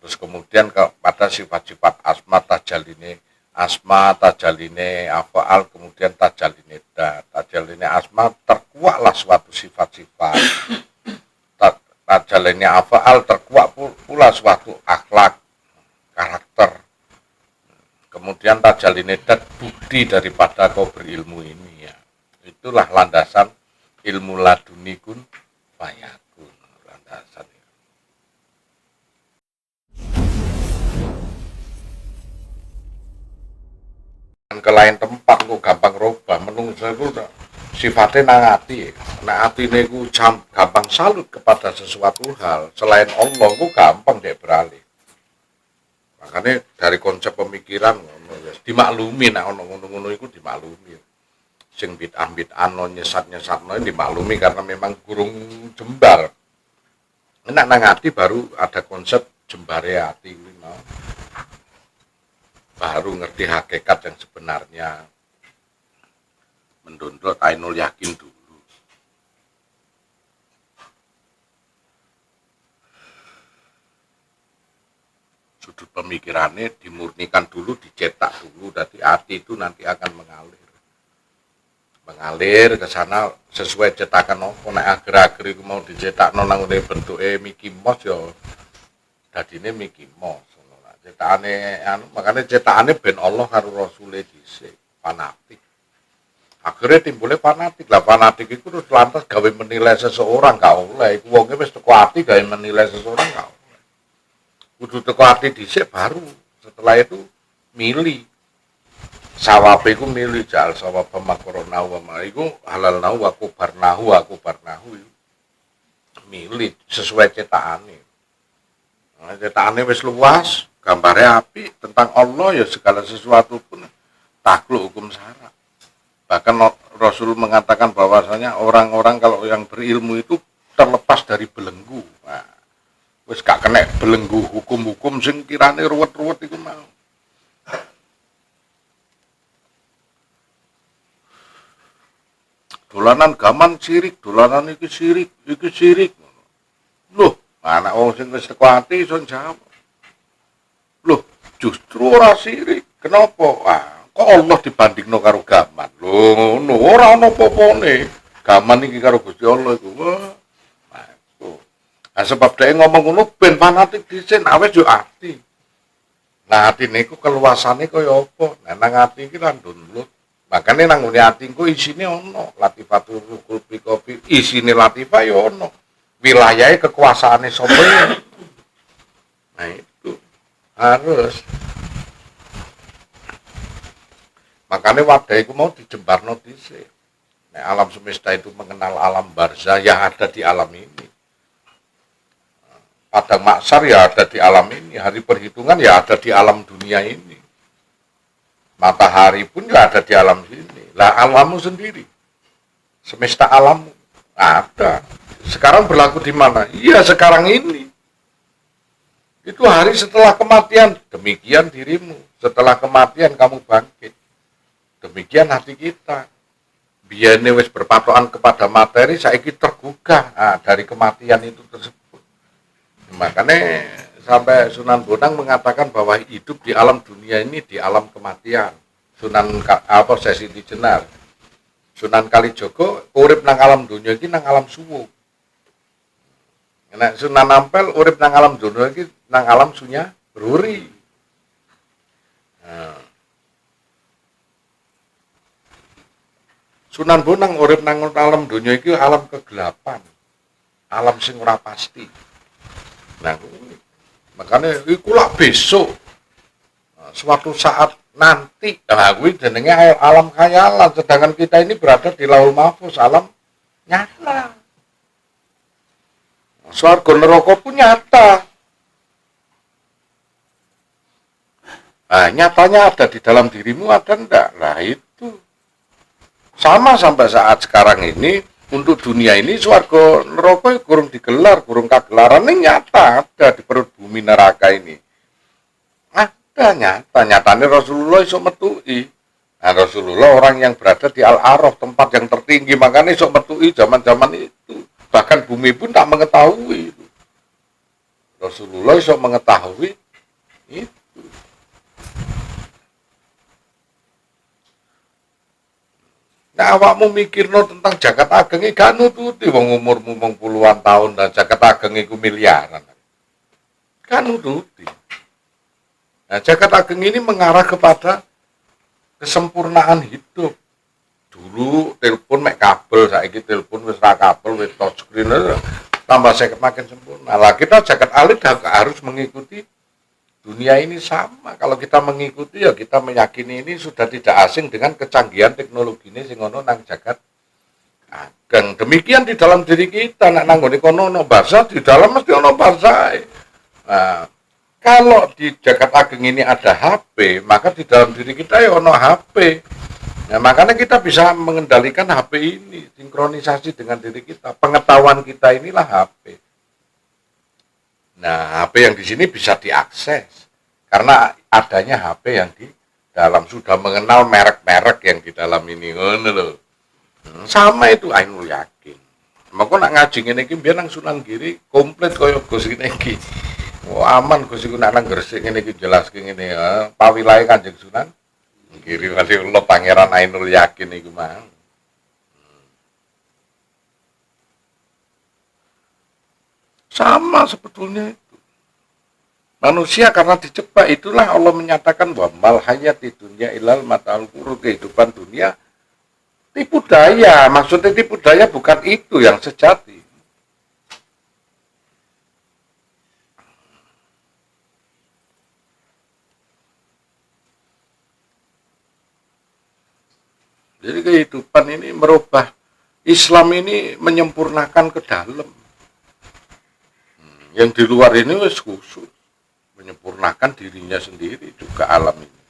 Terus kemudian pada sifat-sifat asma tajaline afaal, kemudian tajaline dat. Tajaline asma terkuaklah suatu sifat-sifat. Tajaline afaal terkuak pula suatu akhlak, karakter. Kemudian tajaline dat bukti daripada kau berilmu ini ya. Itulah landasan ilmu laduni kun fayakun, landasan. Ke lain tempat kok gampang robah, menungso itu sifatnya nang ati. Nah atine ku gampang salut kepada sesuatu hal selain Allah ku gampang dek beralih. Makanya dari konsep pemikiran dimaklumi, nah ngono-ngono iku dimaklumi. Sing bid'ah nyesat-nyesatno dimaklumi karena memang kurung jembar. Enak nang ati baru ada konsep jembare ati kuwi mau. Baru ngerti hakikat yang sebenarnya. Mendondot ainul yakin dulu. Sudut pemikirannya dimurnikan dulu, dicetak dulu, dari hati itu nanti akan mengalir ke sana sesuai cetakan apa. Nek ager-ager iku mau dicetak nang bentuke Mickey Mouse ya dadine Mickey Mouse. Cetakane makanya cetakane ben Allah karo Rasule dhisik fanatik. Akhirnya timbulnya fanatik. Lah fanatik itu terus lantas gawe menilai seseorang gak oleh. Iku wonge wis teko ati gawe menilai seseorang gak oleh. Kudu teko ati dhisik baru setelah itu milih. Sawabe iku milih jal sawab makrona wa ma iku halal nahu aku barnahu milih sesuai cetakane. Nah, cetakane wis luas, gambarnya api tentang Allah ya segala sesuatu pun takluk hukum syara. Bahkan Rasul mengatakan bahwasanya orang-orang kalau yang berilmu itu terlepas dari belenggu. Nah, wis gak kena belenggu hukum-hukum sing kirane ruwet-ruwet iku mau. Dolanan gaman sirik, dolanan iki sirik. Loh, anak wong sing wis teko ati iso jawab. Loh, justru ora sirik. Kenapa? Kok Allah dibandingno karo gaman? Loh, ngono ora ana apa-apane. Gaman iki karo Gusti Allah iku. Nah, itu. Nah, sebab dhek ngomong ngono ben fanatik dhisik awes yo ati. Nah, ati niku keluasane kaya apa? Nah, nang ati iki lan dunlut. Makane nang ngene ati ku isine ana latifatul qulbi kopi, isine latifah yo ana. Wilayahe kekuasaane sapa ya. Nah, itu harus. Makanya wadah itu mau dijembarno dhisik. Nah, alam semesta itu mengenal alam barzah yang ada di alam ini. Padang maksar ya ada di alam ini, hari perhitungan ya ada di alam dunia ini. Matahari pun ya ada di alam sini. Lah alammu sendiri, semesta alammu ada. Sekarang berlaku di mana? Iya sekarang ini. Itu hari setelah kematian, demikian dirimu. Setelah kematian kamu bangkit. Demikian hati kita. Biane wis berpatokan kepada materi, saiki tergugah dari kematian itu tersebut. Makanya sampai Sunan Bonang mengatakan bahwa hidup di alam dunia ini di alam kematian. Sesi di Jenar. Sunan Kalijogo urip nang alam dunia iki nang alam suwu. Nek Sunan Ampel urip nang alam dunia iki nang alam sunya ruri. Nah. Sunan Bonang urip nang alam dunia iki alam kegelapan. Alam sing ora pasti. Nah, makanya iku lak besok. Suatu saat nanti, nah kuwi jenenge alam khayalan, sedangkan kita ini berada di Laul Mahfuz, alam nyata. Swarga neraka pun nyata. Nah, nyatanya ada di dalam dirimu ada enggak? Nah, itu. Sama sampai saat sekarang ini, untuk dunia ini swarga neraka kurang digelar, kurang kagelaran ini nyata ada di perut bumi neraka ini. Ada nyatanya Rasulullah iso metui. Nah, Rasulullah orang yang berada di Al-Araf, tempat yang tertinggi, makanya iso metui zaman-zaman itu. Bahkan bumi pun tak mengetahui itu. Rasulullah bisa mengetahui itu. Nah, awakmu mikirno tentang jagat ageng iki gak nututi wong umurmu mung puluhan tahun dan jagat ageng iku miliaran. Kan nututi. Nah, jagat ageng ini mengarah kepada kesempurnaan hidup. Dulu telepon mek kabel, saiki telepon wis ra kabel, wis touchscreen, tambah saya makin sempurna. Lah kita jagat alit harus mengikuti dunia ini sama. Kalau kita mengikuti ya kita meyakini ini sudah tidak asing dengan kecanggihan teknologi ini sing ono nang jagat ageng. Demikian di dalam diri kita, nek nang ngene kono ono bahasa, di dalam mesti ono bahasa. Nah, kalau di jagat ageng ini ada HP, maka di dalam diri kita ya ono HP. Nah, makanya kita bisa mengendalikan HP ini, sinkronisasi dengan diri kita. Pengetahuan kita inilah HP. Nah, HP yang di sini bisa diakses karena adanya HP yang di dalam, sudah mengenal merek-merek yang di dalam ini, ngono lho. Sama itu Ainul Yakin. Maka nak ngaji ngene iki biyen nang Sunan Giri komplit kaya Gus ngene iki. Aman Gus iku nak nang Gresik ngene iki jelaske ngene ya. Pawilahe Kanjeng Sunan Giri Waliullah Pangeran Ainul Yakin iku mang. Sama sebetulnya itu. Manusia karena dijebak, itulah Allah menyatakan bahwa mal hayati dunya ilal mata'ul ghurur, kehidupan dunia tipu daya. Maksudnya tipu daya bukan itu yang sejati. Jadi kehidupan ini merubah, Islam ini menyempurnakan ke dalam. Yang di luar ini wis khusus menyempurnakan dirinya sendiri juga alam ini.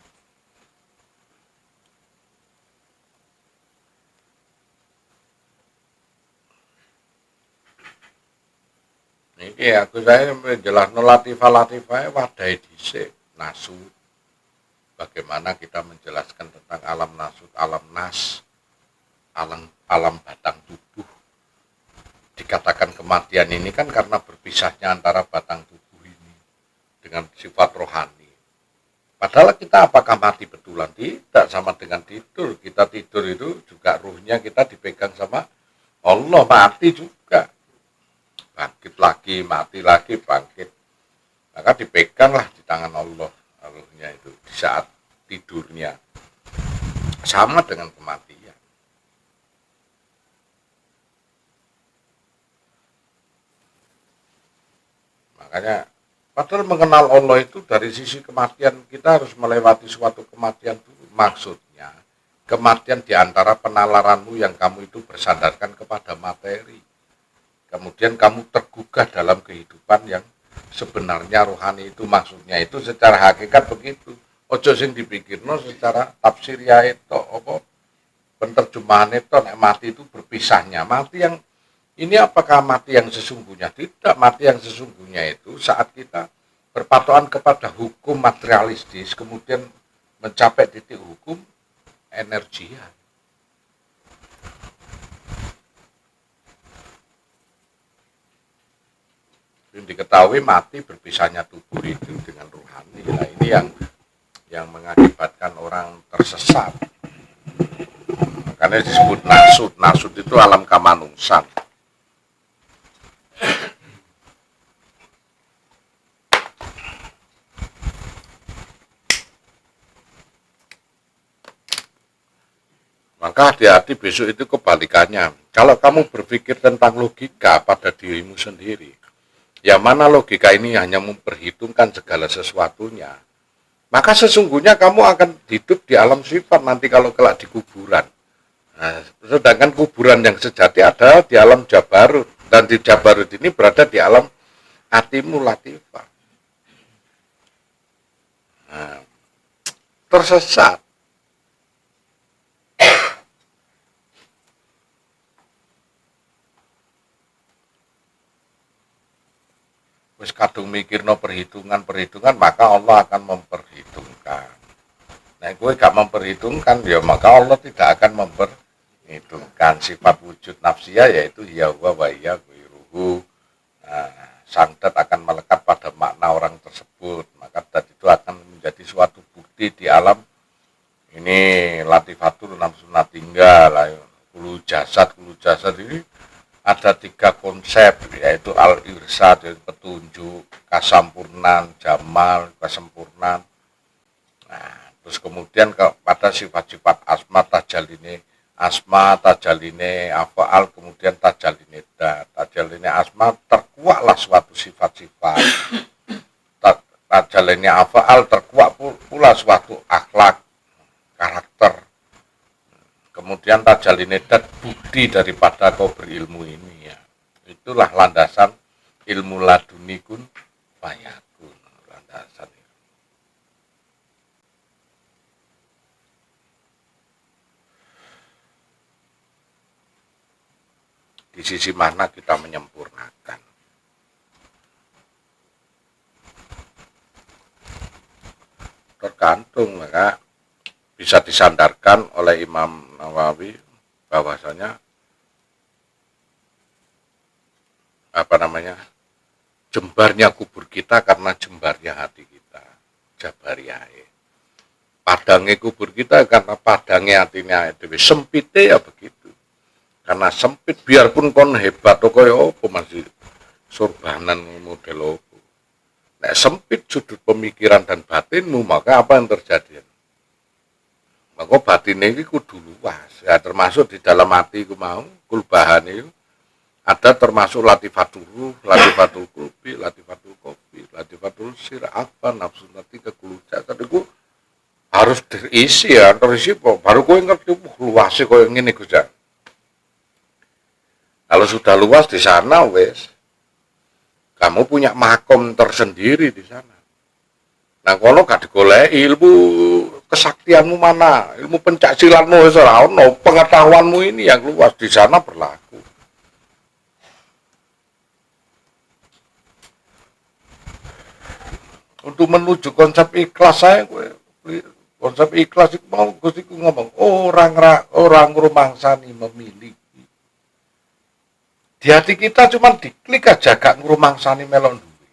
Ini aku saya menjelaskan latifah wadai dhisik nasut. Bagaimana kita menjelaskan tentang alam nasut, alam nas, alam batang tubuh. Dikatakan kematian ini kan karena berpisahnya antara batang tubuh ini dengan sifat rohani. Padahal kita apakah mati betulan? Tidak, sama dengan tidur. Kita tidur itu juga ruhnya kita dipegang sama Allah, mati juga. Bangkit lagi, mati lagi, bangkit. Maka dipeganglah di tangan Allah ruhnya itu di saat tidurnya. Sama dengan kematian. Makanya padahal mengenal Allah itu dari sisi kematian kita harus melewati suatu kematian dulu. Maksudnya kematian di antara penalaranmu yang kamu itu bersandarkan kepada materi. Kemudian kamu tergugah dalam kehidupan yang sebenarnya rohani itu, maksudnya itu secara hakikat begitu. Ojo sing dipikirno secara tafsir ya itu apa penerjemahan itu nek mati itu berpisahnya. Mati yang ini apakah mati yang sesungguhnya? Tidak, mati yang sesungguhnya itu saat kita berpatokan kepada hukum materialistis, kemudian mencapai titik hukum energian. Yang diketahui mati berpisahnya tubuh itu dengan rohani. Nah, ini yang mengakibatkan orang tersesat. Makanya disebut nasut. Nasut itu alam kamanungsan. Maka hati-hati besok itu kebalikannya. Kalau kamu berpikir tentang logika pada dirimu sendiri, yang mana logika ini hanya memperhitungkan segala sesuatunya, maka sesungguhnya kamu akan hidup di alam sifat nanti kalau kelak di kuburan. Nah, sedangkan kuburan yang sejati ada di alam Jabarut, dan di Jabarut ini berada di alam hatimu latifah. Nah, tersesat. Wis kadung mikirno perhitungan, maka Allah akan memperhitungkan. Nah, gue gak memperhitungkan, ya maka Allah tidak akan memperhitungkan. Sifat wujud nafsiyah yaitu ya huwa wa ya ghairuhu. Nah, sang dat akan melekat pada makna orang tersebut, maka dat itu akan menjadi suatu bukti di alam ini. Latifatul nafsuna tinggal, kulu jasad ini ada 3 konsep, yaitu al-irsyad, yaitu petunjuk, kasampurnan, jamal, kesempurnaan. Nah, terus kemudian pada sifat-sifat asma tajaline afal, kemudian tajaline dat. Tajaline asma terkuaklah suatu sifat-sifat, tajaline afal terkuak pula suatu akhlak, karakter. Kemudian tajaline dat bukti daripada kau berilmu ini, ya. Itulah landasan ilmu laduni kun fayakun, landasan. Di sisi mana kita menyempurnakan. Tergantung, maka bisa disandarkan oleh Imam Nawawi bahwasanya jembarnya kubur kita karena jembarnya hati kita, jabariyah. Padangnya kubur kita karena padangnya hatinya itu sempitnya, ya begitu. Karena sempit, biarpun kon hebat kaya apa masih sorbanan model apa. Nek sempit sudut pemikiran dan batinmu, maka apa yang terjadi? Maka batinnya ini kudu luas, ya, termasuk di dalam hati ku mau kulbahan itu ada termasuk latifatul ruh, latifatul kulbi, latifatul kopi, latifatul sir, apa nafsu nanti kekuluja. Tadi ku harus terisi, ya, terisi baru ku ngerti luasnya kau yang ini Gus. Kalau sudah luas di sana, wes, kamu punya makom tersendiri di sana. Nah, kalau gak digoleki ilmu kesaktianmu mana, ilmu pencaksilatmu, pengetahuanmu ini yang luas di sana berlaku. Untuk menuju konsep ikhlas saya, konsep ikhlas itu mau Gustiku ngomong orang rumangsani memiliki. Di hati kita cuma diklik aja gak ngrumangsani melon duwe.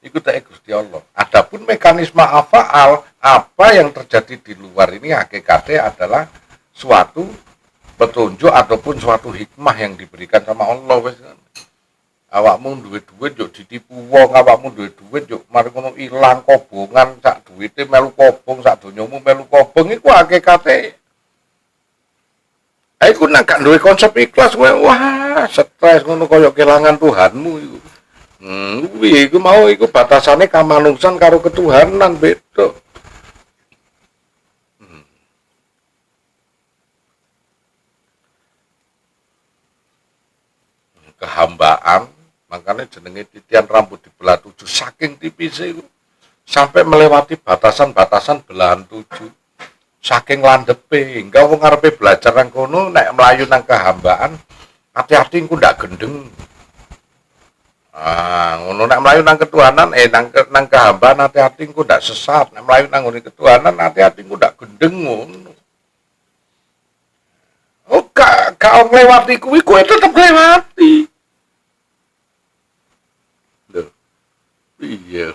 Iku tak Gusti Allah. Adapun mekanisme afaal, apa yang terjadi di luar ini hakikatnya adalah suatu petunjuk ataupun suatu hikmah yang diberikan sama Allah. Awakmu duwe duit yo ditipu wong, awakmu duwe duit yo mari ngono ilang kobongan, sak duwite melu kobong, sak donyamu melu kobong, iku hakikate. Aku nak gak duwe konsep ikhlas, wah stres ngono kaya kelangan Tuhanmu iku. Iku mau iku batasane kamanungsan karo ketuhanan beda. Kehambaan, makanya jenenge titian rambut dibelah 7 saking tipisnya iku sampai melewati batasan-batasan belahan 7. Saking landepe, hingga wong ngarepe belajar nang kono nek melayu nang kehambaan, hati-hati engko ndak gendeng. Ngono nek melayu nang ketuhanan, nang kehambaan hati-hati engko ndak sesat. Nek melayu nang ngene ketuhanan, hati-hati engko ndak gendeng ngono. Oh, gak nglewati kuwi tetep nglewati. Lho. Iya.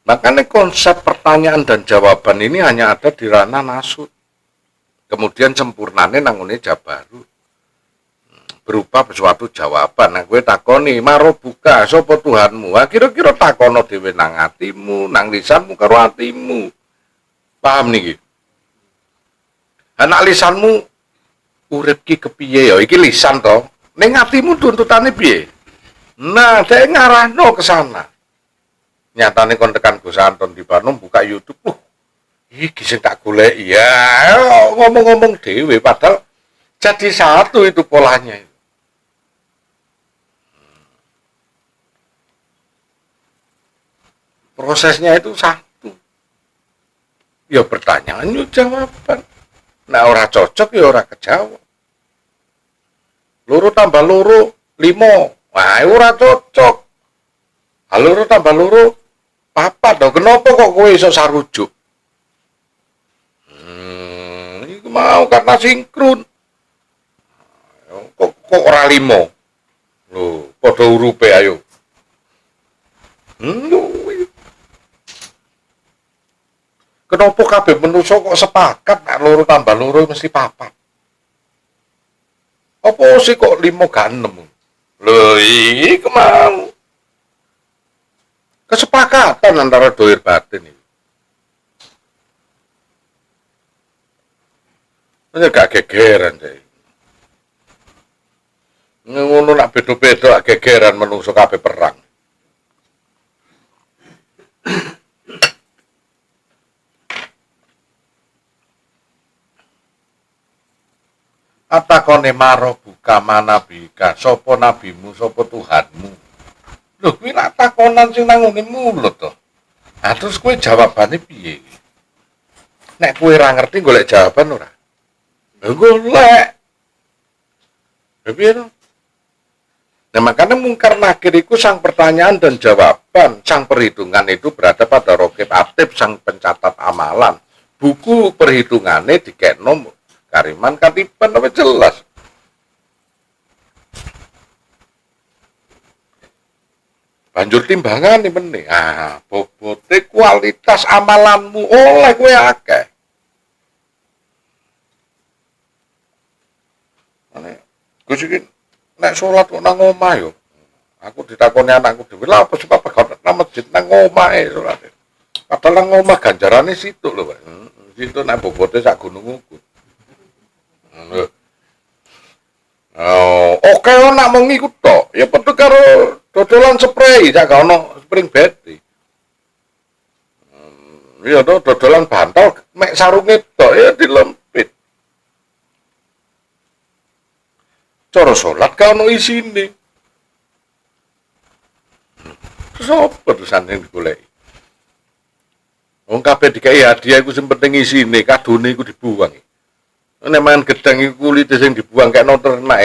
Makanya konsep pertanyaan dan jawaban ini hanya ada di ranah nasut. Kemudian sempurnane nangune jabaru. Berupa suatu jawaban. Nah gue takoni, maro buka, sapa Tuhanmu? Kira-kira takono dhewe nang atimu, nang lisanmu karo atimu. Paham niki? Anak lisanmu urip ki kepiye ya? Iki lisan to. Ning atimu tuntutane piye? Nah, dhek ngarahno ke sana. Nyatane kon tekan Gus Anton di Bandung buka YouTube, iki sing tak golek ya ngomong-ngomong dhewe padahal jadi satu itu polanya. Prosesnya itu satu. Ya pertanyaan yo jawaban. Nah ora cocok ya ora kejawab. Loro tambah loro 5. Wah ora cocok. Loro tambah loro papa dong, kenapa kok kowe iso sarujuk? Iku mau karena sinkron. Kok ora 5? Lho, padha urupe ayo. Kenapa kabeh menungso kok sepakat nek loro tambah loro mesti papat? Apa sih kok 5 gak 6? Lho, iki mau kesepakatan antara dohir batin iki. Ini gak gegeran deh. Ngono nak beda-beda gak gegeran menungso kabeh perang. Atakone maro buka mana bika, sopo nabimu, sopo Tuhanmu. Loh, kuwi lak takonan sing nang ngene mulut to. Ah terus kowe jawabane piye? Nek kowe ora ngerti golek jawaban ora? Golek. Piye to? Nah, makanya mungkar nakir itu sang pertanyaan dan jawaban, sang perhitungan itu berada pada rokib atib, sang pencatat amalan. Buku perhitungannya dikekno kariman katiban apa jelas. Banjur timbangan nih benih. Ah, bobote kualitas amalanmu oleh kowe akeh. Ane, Gus iki nek salat kok nang omah yo. Aku ditakoni anakku dhewe, lha apa sebab kok nang masjid nang omahe salat. Padahal nang omah ganjarane situ lho, Pak. Situ nek bobote sak gunung uku. Oh, oke nak mau ngikut tok. Ya padha karo dodolan spray, sak gak ono spring bed. Ya to dodolan bantal mek sarunge tok ya dilempit. Cara salat gak ono isine. Sopo terusan sing digoleki? Wong kabeh dikai hadiah iku sing penting isine, kadone iku dibuang. Nek mangan gedang iku kulite sing dibuang kayak nonton ternak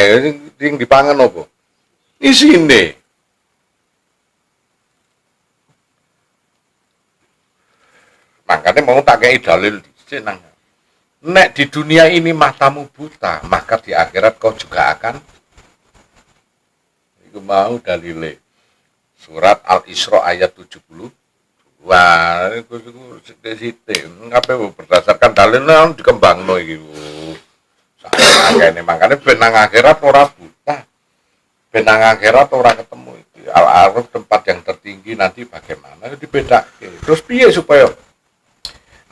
sing dipangan apa? Isine. Makanya mau tak kei dalil dhisik nang. Nek di dunia ini matamu buta, maka di akhirat kau juga akan. Iku mau dalile. Surat Al-Isra ayat 70. Wah, iku sithik. Kabeh berdasarkan dalil nang dikembangno iki. Sakjane makane ben nang akhirat ora buta. Ben nang akhirat ora ketemu iki. Al-Araf tempat yang tertinggi nanti bagaimana dibedake. Terus piye supaya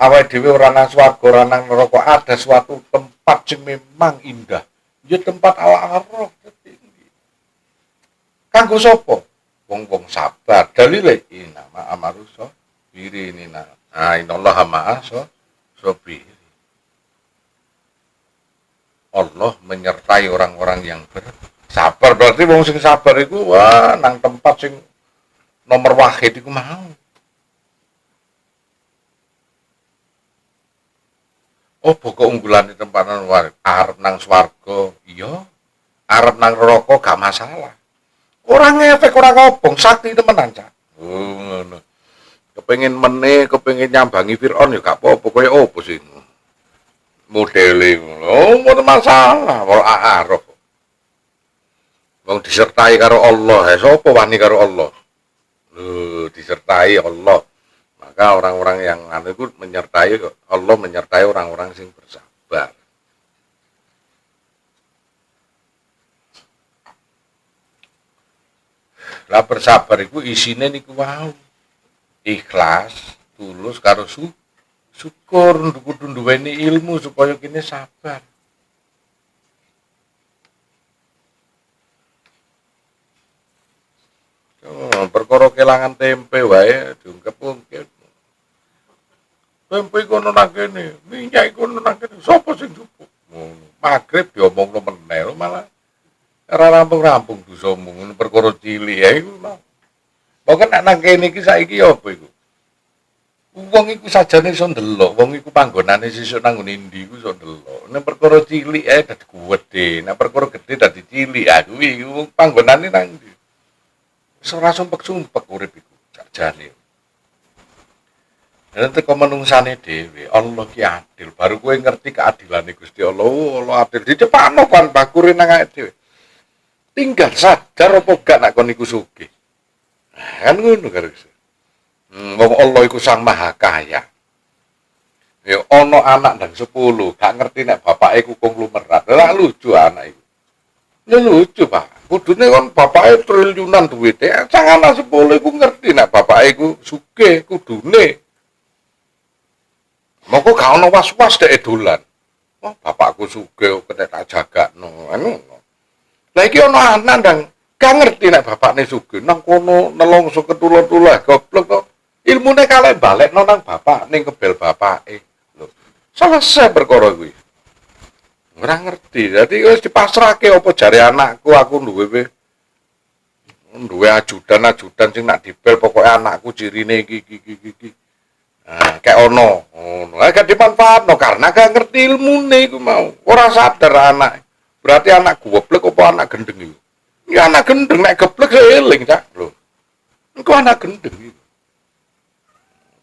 awake dhewe ora nang swarga, ora nang neraka, ada suatu tempat sing memang indah. Ya tempat Al-Araf tertinggi. Kanggo sapa? Wong-wong sabar. Dalile nama amaruso biri ini nah. Innallaha ma'as sabir. Allah menyertai orang-orang yang bersabar. Berarti wong sing sabar iku wah nang tempat sing nomor wahid iku mau. Apa keunggulan di tempat nang wahid? Arep nang swarga, iya. Arep nang neraka gak masalah. Orang ngefek ora ngobong, sakti temenan, Cak. Oh, ngono. Kepengin meneh, kepengin nyambangi Firaun ya gak apa-apa, koyo opo sih. Modele ngono masalah wal a'araf. Wong disertai karo Allah, sapa wani karo Allah? Disertai Allah. Maka orang-orang yang anu itu menyertai Allah menyertai orang-orang sing bersabar. Lah bersabar iku isine niku wau. Ikhlas, tulus karo syukur kudu duweni ilmu supaya kene sabar. Perkara kelangan tempe wae diungkep-ungkep. Tempe kono nang kene, minyak kono nang kene, sapa sing jupuk? Ngono. Magrib diomongno meneh malah ora rampung-rampung dosamu ngono perkara cilik ya iku. Pokoke nek nang kene iki saiki apa iku? Wong iku sajane iso ndelok, wong iku panggonane sesuk nang ngene ndi iku iso ndelok. Nek perkara cilik ae dadi gedhe, nek perkara gedhe dadi cilik. Kuwi panggonane nang ndi? Wis ora sumpek-sumpek urip iku sakjane. Nanti kau menungsane dewe, Allah ki adil. Baru kowe ngerti keadilane Gusti Allah. Allah adil. Di depan kan bakure nang awake dhewe. tinggal sadar apa gak nak kon iku sugih. Kan ngono karo wong Allah iku Sang Maha Kaya. Ya ana anak ndang 10, gak ngerti nek bapake ku konglomerat. Lah lucu anak iku. Ya lucu, Pak. Kudune kon bapake triliunan duwite, sang anak 10 iku ngerti nek bapake ku sugih kudune. Moko gak ono was-was dek dolan. Oh, bapakku sugih kok tak jagakno. Anu. Lah iki ono anak ndang gak ngerti nek bapakne sugih nang kono nelongso ketulur-tulur goblok kok. Ilmune kalih balekno nang bapak ning kebel bapake. Lho. Selesai perkara kuwi. Ora ngerti. Dadi wis dipasrahke apa jare anakku aku duwe ajudan sing nak dibel pokoke anakku cirine iki. Nah, kayak ono. Gak dimanfaatno karena gak ngerti ilmune iku mau. Ora sadar anak. Berarti anak goblok apa anak gendeng iku? Ya anak gendeng nek goblok eling cak lho. Engko anak gendeng iku.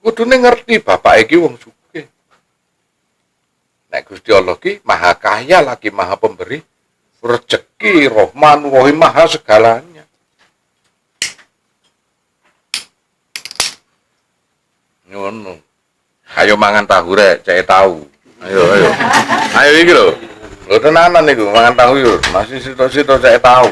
Kudune ngerti bapak iki wong sugih. Nek Gusti Allah ki Maha Kaya lagi Maha Pemberi rezeki, Rahman, Rahim, Maha segalanya. Ngono. Ayo mangan tahu rek, cek tahu. Ayo. Ayo iki lho. Lho tenanan niku mangan tahu yo, masih sito-sito cek tahu.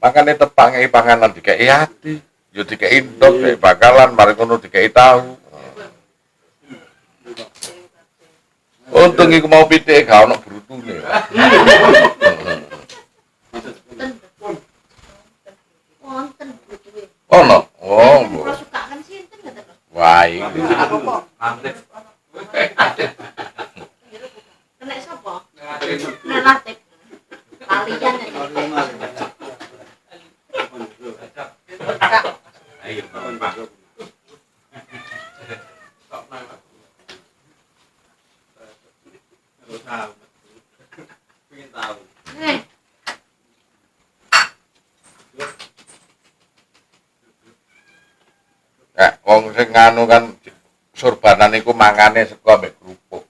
Makane tepange panganan dikei ati. Yo dikei ndok bakalan mari ngono dikei tahu. Untung iku mau pitik gak ono brutune. Wonten brutune. Ono. Oh. Kalau suka kan sinten ngoten lho. Wah, iki. Kena sapa? Kena Latif. Kalian Nah, wong sing nganu kan surbanan iku mangane sego mbek kerupuk.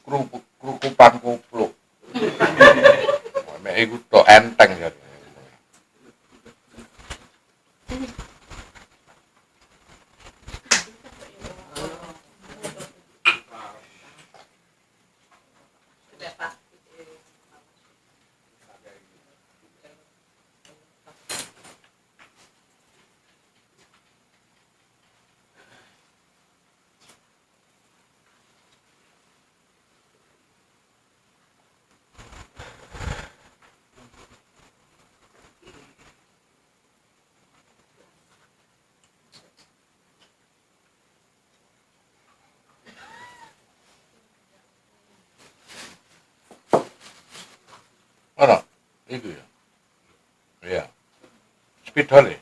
Kerukupan kupluk. Mek iku tok enteng ya. Ono, itu ya. Iya. Spidol ya.